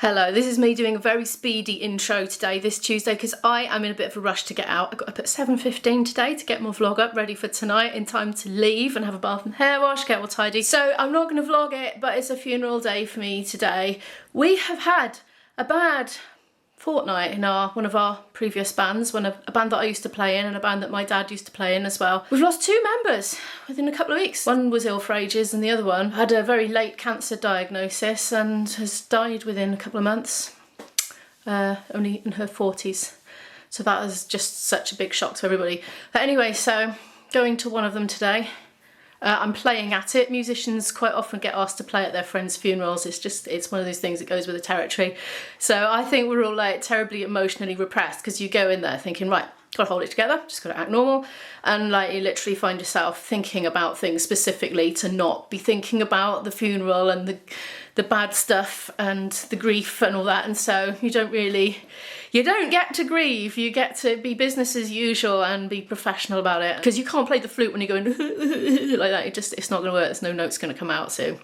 Hello, this is me doing a very speedy intro today, this Tuesday, because I am in a bit of a rush to get out. I got up at 7:15 today to get my vlog up ready for tonight in time to leave and have a bath and hair wash, get all tidy. So I'm not going to vlog it, but it's a funeral day for me today. We have had a bad fortnight in one of our previous bands, a band that I used to play in and a band that my dad used to play in as well. We've lost two members within a couple of weeks. One was ill for ages and the other one had a very late cancer diagnosis and has died within a couple of months, only in her 40s. So that was just such a big shock to everybody. But anyway, so going to one of them today. I'm playing at it. Musicians quite often get asked to play at their friends' funerals. It's one of those things that goes with the territory. So I think we're all like terribly emotionally repressed because you go in there thinking, right, gotta hold it together, just gotta act normal. And like you literally find yourself thinking about things specifically to not be thinking about the funeral and the bad stuff and the grief and all that. And so you don't get to grieve, you get to be business as usual and be professional about it. Because you can't play the flute when you're going like that, it's not gonna work, there's no notes gonna come out. So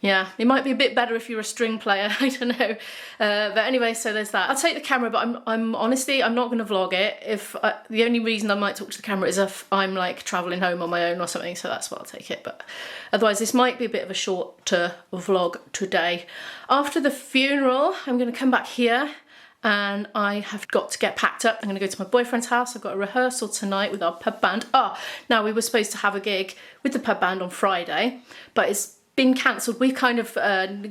yeah, it might be a bit better if you're a string player, I don't know. But anyway, so there's that. I'll take the camera, but I'm honestly, I'm not gonna vlog it. The only reason I might talk to the camera is if I'm like traveling home on my own or something, so that's why I'll take it. But otherwise, this might be a bit of a shorter vlog today. After the funeral, I'm gonna come back here and I have got to get packed up. I'm going to go to my boyfriend's house. I've got a rehearsal tonight with our pub band. Now we were supposed to have a gig with the pub band on Friday, but it's been cancelled. We kind of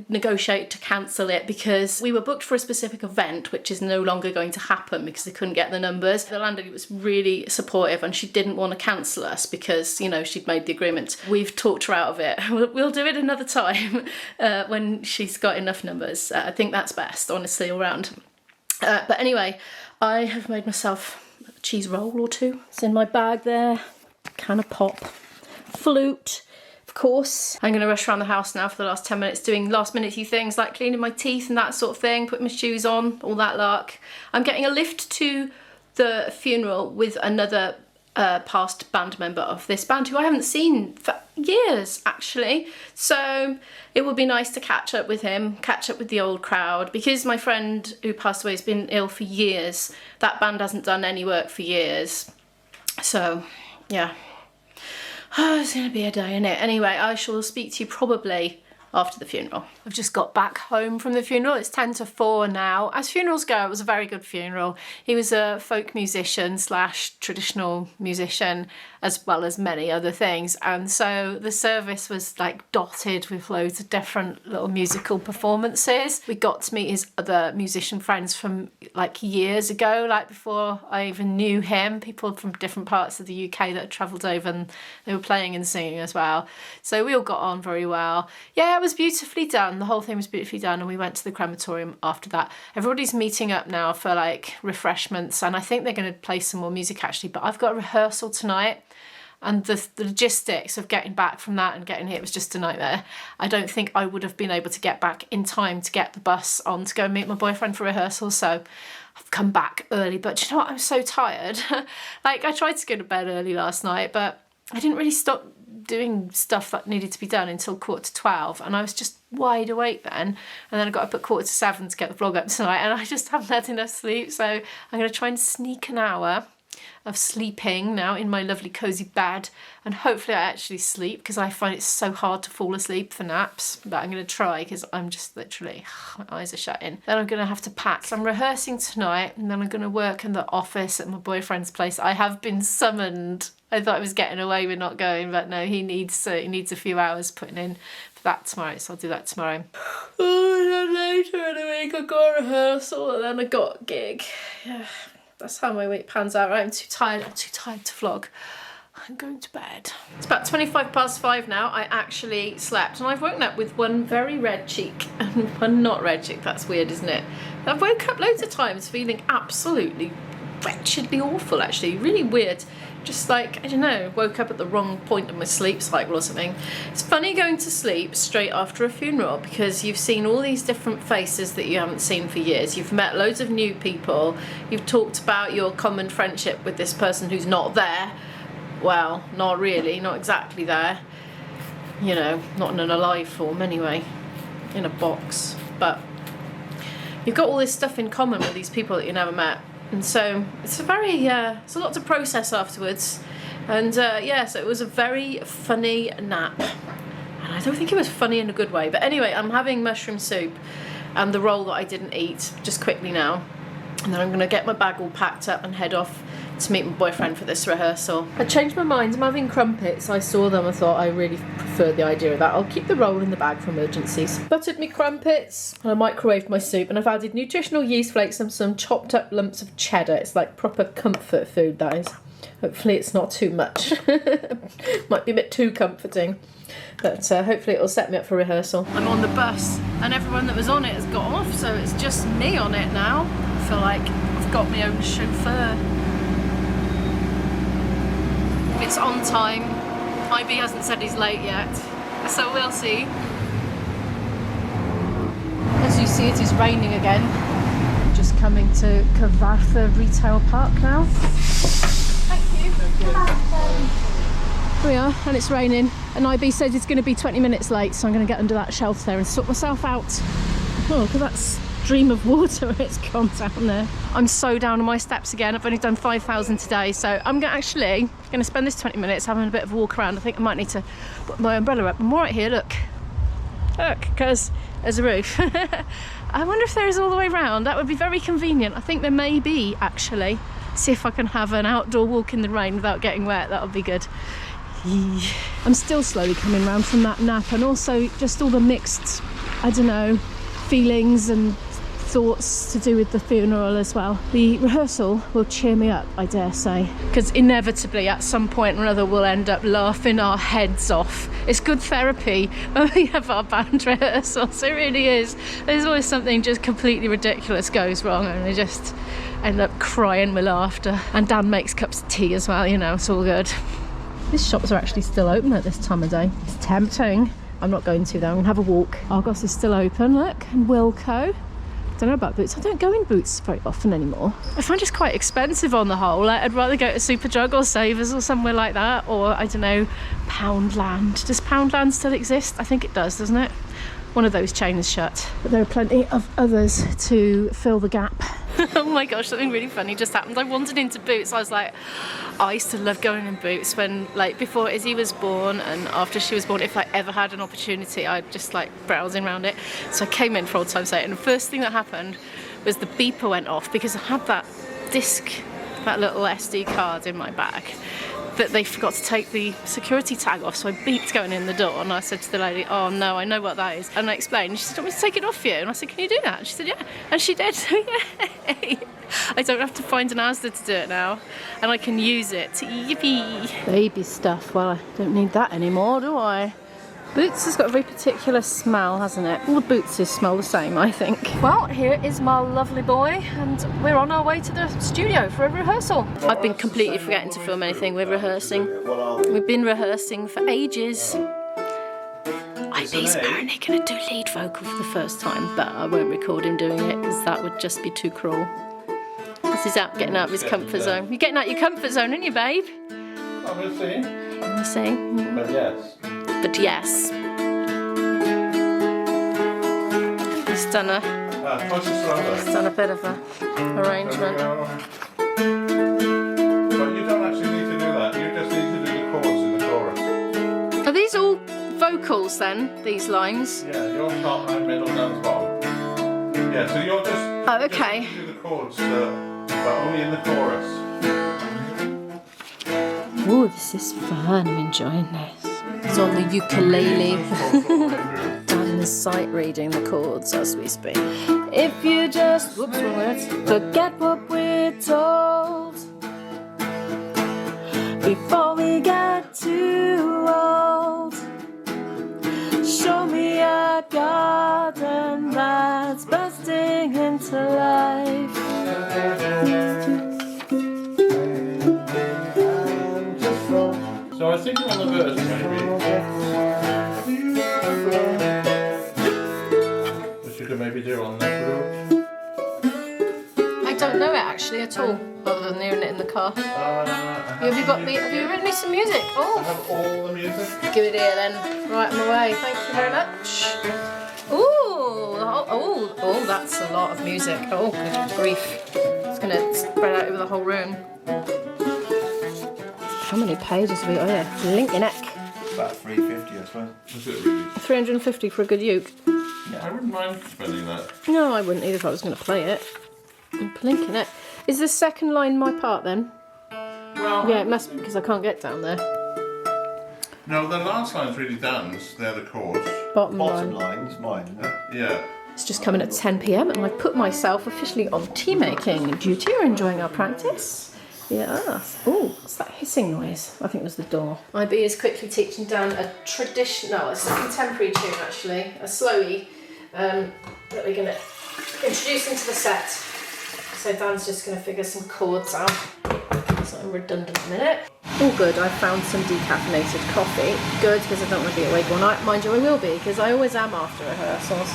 negotiated to cancel it because we were booked for a specific event which is no longer going to happen because they couldn't get the numbers. The landlady was really supportive and she didn't want to cancel us because, you know, she'd made the agreement. We've talked her out of it. We'll do it another time when she's got enough numbers. I think that's best, honestly, all round. But anyway, I have made myself a cheese roll or two. It's in my bag there. Can of pop. Flute, of course. I'm going to rush around the house now for the last 10 minutes doing last minute-y things like cleaning my teeth and that sort of thing, putting my shoes on, all that lark. I'm getting a lift to the funeral with another past band member of this band who I haven't seen for years actually, so it would be nice to catch up with him, catch up with the old crowd, because my friend who passed away has been ill for years. That band hasn't done any work for years, so yeah. It's gonna be a day, innit? Anyway, I shall speak to you probably after the funeral. I've just got back home from the funeral. It's 10 to 4 now. As funerals go, it was a very good funeral. He was a folk musician / traditional musician, as well as many other things. And so the service was like dotted with loads of different little musical performances. We got to meet his other musician friends from like years ago, like before I even knew him, people from different parts of the UK that had travelled over and they were playing and singing as well. So we all got on very well. Yeah, it was beautifully done. The whole thing was beautifully done, and we went to the crematorium after that. Everybody's meeting up now for like refreshments, and I think they're going to play some more music actually, but I've got a rehearsal tonight. And the logistics of getting back from that and getting here was just a nightmare. I don't think I would have been able to get back in time to get the bus on to go and meet my boyfriend for rehearsal, so I've come back early. But do you know what? I'm so tired. Like, I tried to go to bed early last night, but I didn't really stop doing stuff that needed to be done until 11:45, and I was just wide awake then. And then I got up at 7:15 to get the vlog up tonight, and I just haven't had enough sleep, so I'm going to try and sneak an hour of sleeping now in my lovely cosy bed, and hopefully I actually sleep because I find it so hard to fall asleep for naps. But I'm going to try because I'm just literally, my eyes are shutting. Then I'm going to have to pack. So I'm rehearsing tonight, and then I'm going to work in the office at my boyfriend's place. I have been summoned. I thought I was getting away with not going, but no, he needs a few hours putting in for that tomorrow, so I'll do that tomorrow. Oh, and then later in the week I've got a rehearsal and then I got a gig. Yeah. That's how my week pans out. Right? I'm too tired to vlog. I'm going to bed. It's about 5:25 now. I actually slept, and I've woken up with one very red cheek and one not red cheek. That's weird, isn't it? I've woken up loads of times feeling absolutely wretchedly awful, actually. Really weird. Just like, I don't know, woke up at the wrong point of my sleep cycle or something. It's funny going to sleep straight after a funeral because you've seen all these different faces that you haven't seen for years. You've met loads of new people. You've talked about your common friendship with this person who's not there. Well, not really, not exactly there. You know, not in an alive form anyway, in a box. But you've got all this stuff in common with these people that you never met. And so it's a lot to process afterwards. And yeah, so it was a very funny nap. And I don't think it was funny in a good way. But anyway, I'm having mushroom soup and the roll that I didn't eat just quickly now. And then I'm going to get my bag all packed up and head off to meet my boyfriend for this rehearsal. I changed my mind. I'm having crumpets. I saw them. I thought I really preferred the idea of that. I'll keep the roll in the bag for emergencies. Buttered me crumpets and I microwaved my soup, and I've added nutritional yeast flakes and some chopped up lumps of cheddar. It's like proper comfort food, that is. Hopefully it's not too much. Might be a bit too comforting. But hopefully it'll set me up for rehearsal. I'm on the bus and everyone that was on it has got off, so it's just me on it now. I feel like I've got my own chauffeur. It's on time. IB hasn't said he's late yet, so we'll see. As you see, it is raining again. Just coming to Cavartha Retail Park now. Thank you. Here we are, and it's raining, and IB says it's going to be 20 minutes late, so I'm going to get under that shelf there and sort myself out. Oh, look at that stream of water it's gone down there. I'm so down on my steps again. I've only done 5,000 today, so I'm actually going to spend this 20 minutes having a bit of a walk around. I think I might need to put my umbrella up. I'm right here, look, because there's a roof. I wonder if there is all the way round. That would be very convenient. I think there may be, actually. See if I can have an outdoor walk in the rain without getting wet. That would be good. I'm still slowly coming round from that nap, and also just all the mixed, I don't know, feelings and thoughts to do with the funeral as well. The rehearsal will cheer me up, I dare say, because inevitably at some point or another we'll end up laughing our heads off. It's good therapy when we have our band rehearsals, it really is. There's always something just completely ridiculous goes wrong and we just end up crying with laughter. And Dan makes cups of tea as well, you know, it's all good. These shops are actually still open at this time of day. It's tempting. I'm not going to though, I'm going to have a walk. Argos is still open, look, and Wilko. Don't know about Boots. I don't go in Boots very often anymore. I find it's quite expensive on the whole. Like, I'd rather go to Superdrug or Savers or somewhere like that, or I don't know, Poundland. Does Poundland still exist? I think it does, doesn't it? One of those chains shut. But there are plenty of others to fill the gap. Oh my gosh, something really funny just happened. I wandered into Boots. I was like, I used to love going in Boots when, like, before Izzy was born and after she was born. If I ever had an opportunity, I'd just like browsing around it. So I came in for old time's sake, and the first thing that happened was the beeper went off because I had that disc, that little SD card in my bag, that they forgot to take the security tag off, so I beeped going in the door, and I said to the lady, oh no, I know what that is. And I explained, and she said, do you want me to take it off you? And I said, can you do that? And she said, yeah. And she did, so yay! I don't have to find an Asda to do it now, and I can use it. Yippee! Baby stuff, well, I don't need that anymore, do I? Boots has got a very particular smell, hasn't it? All the Bootses smell the same, I think. Well, here is my lovely boy, and we're on our way to the studio for a rehearsal. I've been completely forgetting to film anything. We're rehearsing. We've been rehearsing for ages. IB's apparently going to do lead vocal for the first time, but I won't record him doing it because that would just be too cruel. This is out getting out of his comfort zone. You're getting out of your comfort zone, aren't you, babe? I'm going to sing. I'm going to sing. But yes. But yes. He's done a bit of a arrangement. But you don't actually need to do that. You just need to do the chords in the chorus. Are these all vocals then, these lines? Yeah, your top and middle and bottom. Yeah, so you're just, oh, okay. Just do the chords, but only in the chorus. Oh, this is fun. I'm enjoying this. It's on the ukulele. Dan is sight reading the chords as we speak. If you just, whoops, wrong words, forget what we're told before we get too old, show me a garden that's bursting into life. So I was thinking on the verse maybe. Which you could maybe do on the group. I don't know it actually at all, other than hearing it in the car. Have you written me some music? Oh. I have all the music. Give it here then. Right, I'm away. Thank you very much. Ooh, Oh, that's a lot of music. Oh, good grief. It's going to spread out over the whole room. How many pages have we got here? Linking Neck. About 350, I suppose. Is it really? 350 for a good uke. I wouldn't mind spending that. No, I wouldn't either if I was going to play it. Linking Neck. Is the second line my part then? Well, Yeah, it must be because I can't get down there. no, the last line's really Dan's. They're the chords. Bottom Bottom line. line's mine, isn't it? Yeah. It's just coming at 10 p.m. and I've put myself officially on tea making duty. You're enjoying our practice? Yes. Oh, what's that hissing noise? I think it was the door. IB is quickly teaching Dan a traditional, it's a contemporary tune actually, a slowy that we're going to introduce into the set. So Dan's just going to figure some chords out. So I'm redundant a minute. All good, I've found some decaffeinated coffee. Good, because I don't want to be awake all night. Mind you, I will be, because I always am after rehearsals.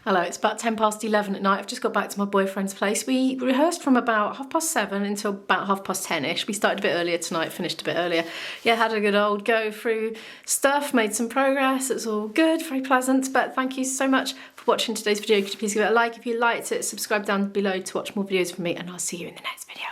Hello, it's about 11:10 at night. I've just got back to my boyfriend's place. We rehearsed from about 7:30 until about 10:30ish. We started a bit earlier tonight, finished a bit earlier. Yeah, had a good old go through stuff, made some progress. It's all good, very pleasant. But thank you so much for watching today's video. Could you please give it a like if you liked it, subscribe down below to watch more videos from me, and I'll see you in the next video.